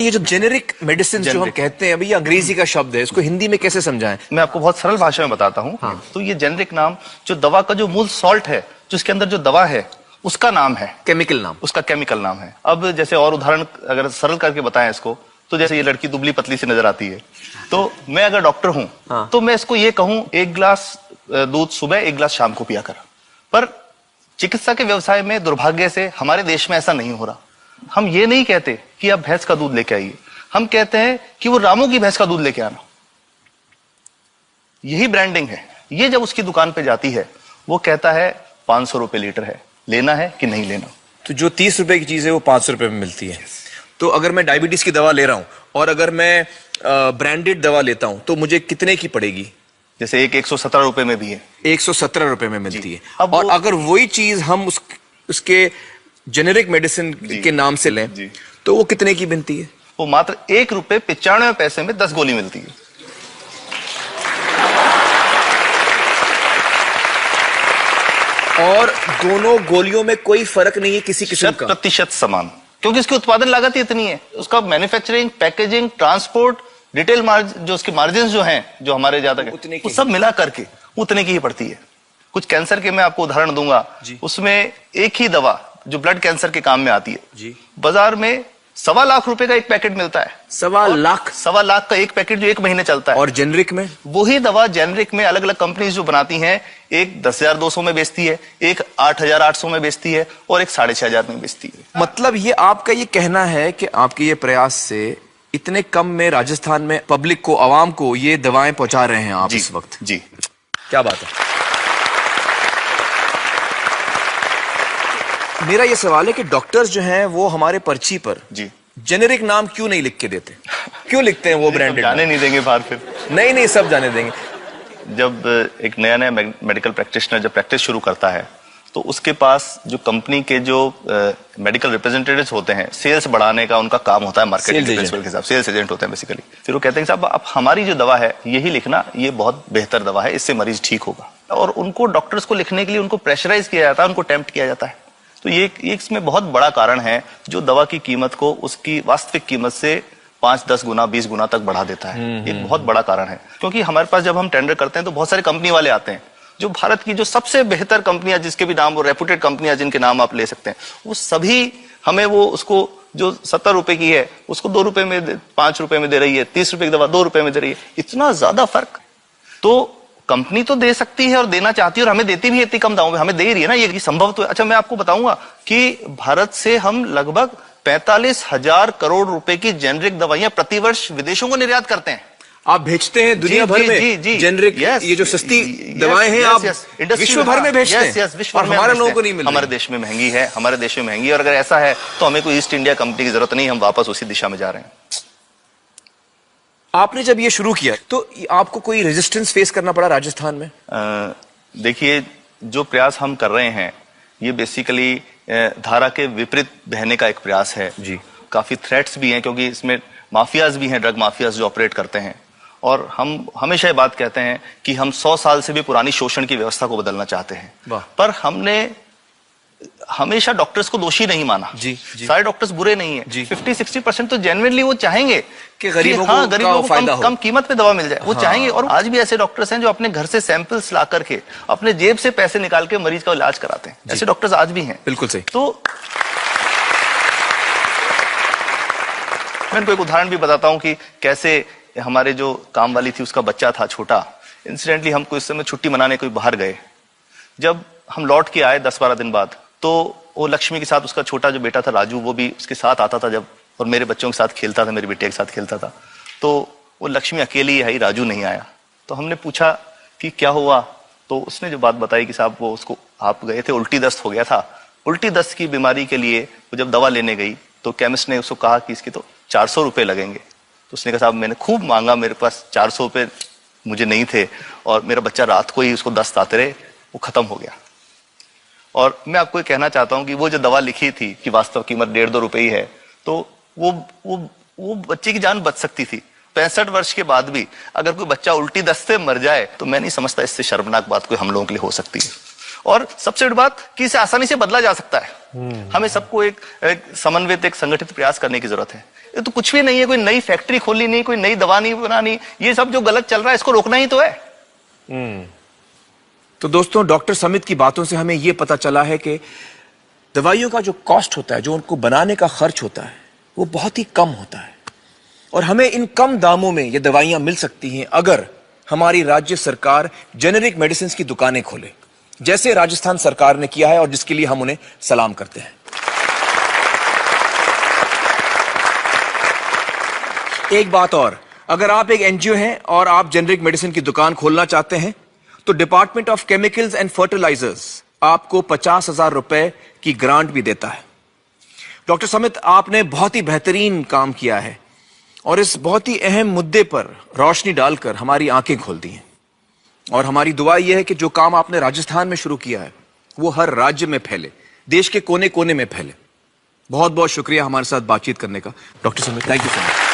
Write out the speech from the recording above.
ये जो generic medicine जो हम कहते हैं अभी, ये अंग्रेजी का शब्द है, इसको हिंदी में कैसे समझाएं? मैं आपको बहुत सरल भाषा में बताता हूँ। हाँ। तो ये जेनेरिक नाम जो दवा का जो मूल सॉल्ट है, जो इसके अंदर जो दवा है उसका नाम है, केमिकल नाम, उसका केमिकल नाम है। अब जैसे और उदाहरण अगर सरल करके बताएं इसको, तो जैसे ये लड़की दुबली पतली सी नजर आती है, तो मैं अगर डॉक्टर हूं हाँ। तो मैं इसको ये कहूं 1 गिलास दूध सुबह 1 गिलास शाम को पिया कर। पर चिकित्सा के व्यवसाय में दुर्भाग्य से हमारे देश में ऐसा नहीं हो रहा। हम ये नहीं कहते कि आप भैंस का दूध लेके आइए, हम कहते हैं कि वो रामू की भैंस का दूध लेके आना। यही ब्रांडिंग है। ये जब उसकी दुकान पे जाती है, वो कहता है 500 रुपए लीटर है, लेना है कि नहीं लेना। तो जो 30 रुपए की चीज है वो 500 रुपए में मिलती है। तो अगर मैं डायबिटीज की दवा ले रहा हूं और अगर मैं ब्रांडेड दवा लेता हूं तो मुझे कितने की पड़ेगी? जैसे एक 117 रुपए में भी है, 117 रुपए में मिलती है। और अगर वही चीज हम उसके जेनेरिक मेडिसिन के नाम से लें तो वो कितने की बनती है? वो मात्र 1 रुपए 95 पैसे में 10 गोली मिलती है। और दोनों गोलियों में कोई फर्क नहीं है किसी किस्म का? 100% समान, क्योंकि इसकी उत्पादन लागत ही इतनी है। उसका manufacturing, packaging, transport, retail margin, जो उसके मार्जिन जो हैं, जो हमारे ज्यादा वो सब मिला करके उतने की ही पड़ती है। कुछ कैंसर के मैं आपको उदाहरण दूंगा, उसमें एक ही दवा जो ब्लड कैंसर के काम में आती है, बाजार में 1.25 लाख रुपए का एक पैकेट मिलता है। 1.25 लाख का एक पैकेट जो 1 महीने चलता है। और जेनरिक में वही दवा जेनरिक में अलग अलग कंपनीज जो बनाती हैं, एक 10,200 में बेचती है, एक 8,800 में बेचती है और एक 6,500 में बेचती है। मतलब ये आपका ये कहना है कि आपके ये प्रयास से इतने कम में राजस्थान में पब्लिक को, आवाम को ये दवाएं पहुंचा रहे हैं आप इस वक्त? जी, क्या बात है। मेरा ये सवाल है कि डॉक्टर्स जो हैं वो हमारे पर्ची पर जेनेरिक नाम क्यों नहीं लिख के देते? क्यों लिखते हैं वो ब्रांडेड? जाने नहीं देंगे बाहर फिर? नहीं, सब जाने देंगे। जब एक नया मेडिकल प्रैक्टिशनर जब प्रैक्टिस शुरू करता है, तो उसके पास जो कंपनी के जो मेडिकल रिप्रेजेंटेटिव्स होते हैं, सेल्स बढ़ाने का उनका काम होता है, मार्केटिंग प्रिंसिपल के हिसाब से सेल्स एजेंट होते हैं बेसिकली। फिर वो कहते हैं साहब आप हमारी जो दवा है यही लिखना, ये बहुत बेहतर दवा है, इससे मरीज ठीक होगा। और उनको डॉक्टर्स को लिखने के लिए उनको प्रेशराइज किया जाता है, उनको टेम्प्ट किया जाता है। तो ये इसमें बहुत बड़ा कारण है जो दवा की कीमत को उसकी वास्तविक कीमत से 5, 10 गुना, 20 गुना तक बढ़ा देता है। एक बहुत बड़ा कारण है, क्योंकि हमारे पास जब हम टेंडर करते हैं तो बहुत सारे कंपनी वाले आते हैं, जो भारत की जो सबसे बेहतर कंपनियां, जिसके भी नाम वो रेपुटेड कंपनियां जिनके नाम आप ले सकते हैं, वो सभी हमें वो उसको जो 70 रुपए की है उसको 2 रुपए में, 5 रुपए में दे रही है। 30 रुपए की दवा 2 रुपए में दे रही है। इतना ज्यादा फर्क। तो कंपनी तो दे सकती है और देना चाहती है, और हमें देती भी है इतनी कम दामों में, हमें दे रही है ना, ये संभव तो है। अच्छा, मैं आपको बताऊंगा कि भारत से हम लगभग 45,000 करोड़ रुपए की जेनरिक दवाइयां प्रतिवर्ष विदेशों को निर्यात करते हैं। आप भेजते हैं दुनिया भर में जेनरिक, ये जो सस्ती दवाएं हैं आप विश्व भर में भेजते हैं, और हमारे लोगों को नहीं मिल रही। हमारे देश में महंगी है, हमारे देश में महंगी है। और अगर ऐसा है तो हमें कोई ईस्ट इंडिया कंपनी की जरूरत नहीं, हम वापस उसी दिशा में जा रहे हैं। आपने जब ये शुरू किया तो आपको कोई रेजिस्टेंस फेस करना पड़ा राजस्थान में? देखिए, जो प्रयास हम कर रहे हैं ये बेसिकली धारा के विपरीत बहने का एक प्रयास है जी। काफी थ्रेट्स भी हैं, क्योंकि इसमें माफियाज भी हैं, ड्रग माफियाज जो ऑपरेट करते हैं। और हम हमेशा ये बात कहते हैं कि हम 100 साल से भी पुरानी शोषण की व्यवस्था को बदलना चाहते हैं, पर हमने हमेशा डॉक्टर्स को दोषी नहीं माना। सारे डॉक्टर्स बुरे नहीं है। 50-60% तो जेन्युइनली वो चाहेंगे कि गरीबों को कम कीमत पे दवा मिल जाए, वो चाहेंगे। और आज भी ऐसे डॉक्टर्स हैं जो अपने घर से सैंपल्स ला करके अपने जेब से पैसे निकाल के मरीज का इलाज कराते हैं। ऐसे डॉक्टर्स आज भी हैं। बिल्कुल सही। तो मैं इनको एक उदाहरण भी बताता हूँ कि कैसे हमारे जो काम वाली थी, उसका बच्चा था छोटा। इंसिडेंटली हम कुछ समय छुट्टी मनाने कोई बाहर गए। जब हम लौट के आए 10-12 दिन बाद, तो वो लक्ष्मी के साथ उसका छोटा जो बेटा था राजू, वो भी उसके साथ आता था जब, और मेरे बच्चों के साथ खेलता था, मेरी बेटे के साथ खेलता था। तो वो लक्ष्मी अकेली आई, राजू नहीं आया। तो हमने पूछा कि क्या हुआ, तो उसने जो बात बताई कि साहब वो उसको, आप गए थे, उल्टी दस्त हो गया था। उल्टी दस्त की बीमारी के लिए वो जब दवा लेने गई तो केमिस्ट ने उसको कहा कि इसके तो 400 रुपए लगेंगे। तो उसने कहा साहब मैंने खूब मांगा, मेरे पास 400 रुपए मुझे नहीं थे, और मेरा बच्चा रात को ही उसको दस्त आते रहे, वो खत्म हो गया। और मैं आपको ये कहना चाहता हूं कि वो जो दवा लिखी थी कि वास्तव कीमत 1.5-2 रुपए ही है, तो वो बच्चे की जान बच सकती थी। 65 वर्ष के बाद भी अगर कोई बच्चा उल्टी दस्त से मर जाए तो मैं नहीं समझता इससे शर्मनाक बात कोई हम लोगों के लिए हो सकती है। और सबसे बड़ी बात कि इसे आसानी से बदला जा सकता है। हमें सबको एक समन्वित, एक संगठित प्रयास करने की जरूरत है। ये तो कुछ भी नहीं है, कोई नई फैक्ट्री खोलनी नहीं, कोई नई दवा नहीं बनानी, ये सब जो गलत चल रहा है इसको रोकना ही तो है। तो दोस्तों, डॉक्टर समित की बातों से हमें यह पता चला है कि दवाइयों का जो कॉस्ट होता है, जो उनको बनाने का खर्च होता है, वो बहुत ही कम होता है और हमें इन कम दामों में ये दवाइयां मिल सकती हैं अगर हमारी राज्य सरकार जेनेरिक मेडिसिन की दुकानें खोले, जैसे राजस्थान सरकार ने किया है और जिसके लिए हम उन्हें सलाम करते हैं। एक बात और, अगर आप एक एनजीओ हैं और आप जेनेरिक मेडिसिन की दुकान खोलना चाहते हैं तो department of chemicals and fertilisers आपको 50,000 रुपए की ग्रांट भी देता है। डॉक्टर समित, आपने बहुत ही बेहतरीन काम किया है और इस बहुत ही अहम मुद्दे पर रोशनी डालकर हमारी आंखें खोल दी हैं और हमारी दुआ यह है कि जो काम आपने राजस्थान में शुरू किया है वो हर राज्य में फैले, देश के कोने कोने में फैले। बहुत बहुत शुक्रिया हमारे साथ बातचीत करने का doctor Samit, thank you so much.